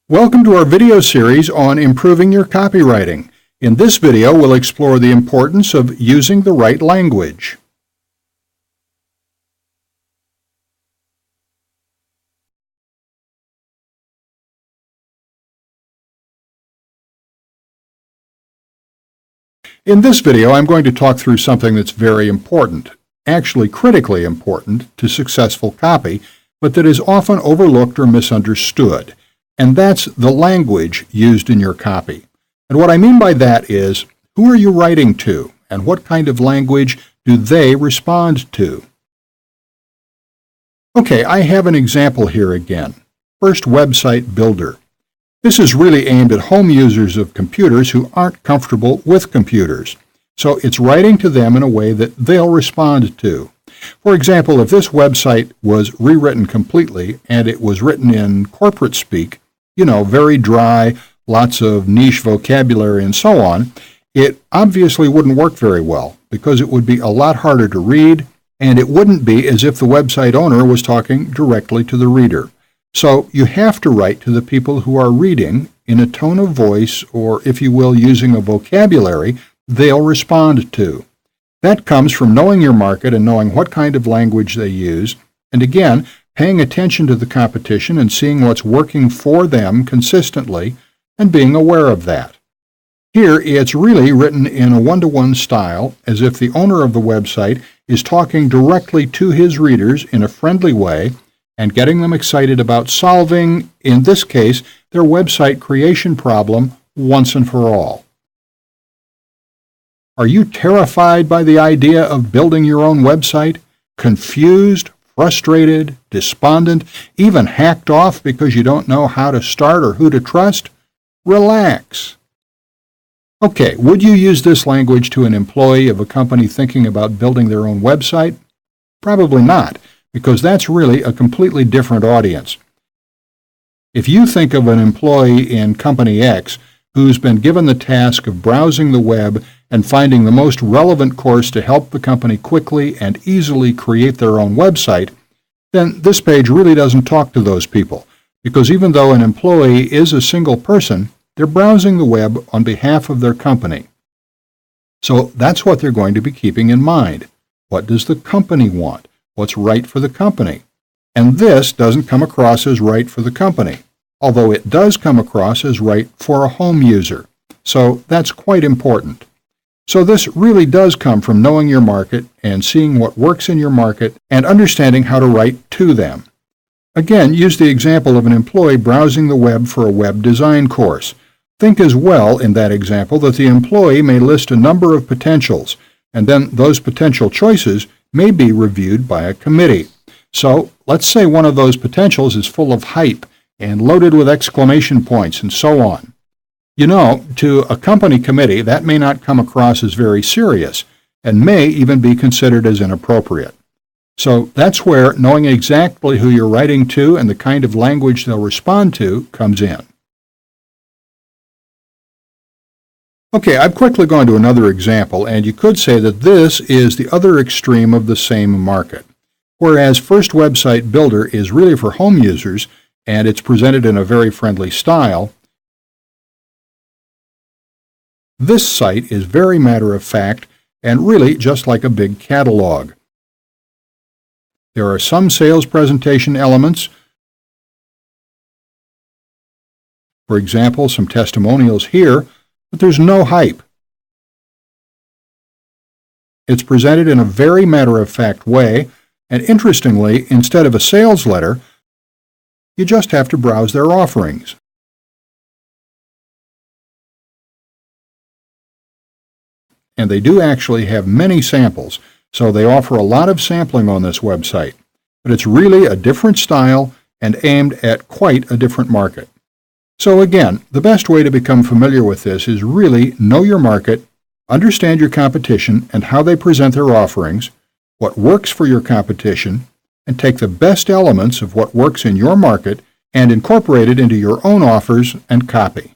Welcome to our video series on improving your copywriting. In this video, we'll explore the importance of using the right language. In this video, I'm going to talk through something that's very important, actually critically important to successful copy, but that is often overlooked or misunderstood. And that's the language used in your copy. And what I mean by that is, who are you writing to, and what kind of language do they respond to? Okay, I have an example here again. First website builder. This is really aimed at home users of computers who aren't comfortable with computers. So it's writing to them in a way that they'll respond to. For example, if this website was rewritten completely and it was written in corporate speak, very dry, lots of niche vocabulary and so on, it obviously wouldn't work very well because it would be a lot harder to read, and it wouldn't be as if the website owner was talking directly to the reader. So you have to write to the people who are reading in a tone of voice, or if you will, using a vocabulary they'll respond to. That comes from knowing your market and knowing what kind of language they use, and again, paying attention to the competition and seeing what's working for them consistently and being aware of that. Here, it's really written in a one-to-one style, as if the owner of the website is talking directly to his readers in a friendly way and getting them excited about solving, in this case, their website creation problem once and for all. Are you terrified by the idea of building your own website? Confused? Frustrated, despondent, even hacked off because you don't know how to start or who to trust? Relax. Okay, would you use this language to an employee of a company thinking about building their own website? Probably not, because that's really a completely different audience. If you think of an employee in Company X who's been given the task of browsing the web and finding the most relevant course to help the company quickly and easily create their own website, then this page really doesn't talk to those people, because even though an employee is a single person, they're browsing the web on behalf of their company. So that's what they're going to be keeping in mind. What does the company want? What's right for the company? And this doesn't come across as right for the company, although it does come across as right for a home user. So that's quite important. So this really does come from knowing your market and seeing what works in your market and understanding how to write to them. Again, use the example of an employee browsing the web for a web design course. Think as well in that example that the employee may list a number of potentials, and then those potential choices may be reviewed by a committee. So let's say one of those potentials is full of hype and loaded with exclamation points and so on. To a company committee, that may not come across as very serious and may even be considered as inappropriate. So that's where knowing exactly who you're writing to and the kind of language they'll respond to comes in. Okay, I've quickly gone to another example, and you could say that this is the other extreme of the same market. Whereas First Website Builder is really for home users, and it's presented in a very friendly style, this site is very matter-of-fact and really just like a big catalog. There are some sales presentation elements, for example, some testimonials here, but there's no hype. It's presented in a very matter-of-fact way, and interestingly, instead of a sales letter, you just have to browse their offerings. And they do actually have many samples, so they offer a lot of sampling on this website. But it's really a different style and aimed at quite a different market. So again, the best way to become familiar with this is really know your market, understand your competition and how they present their offerings, what works for your competition, and take the best elements of what works in your market and incorporate it into your own offers and copy.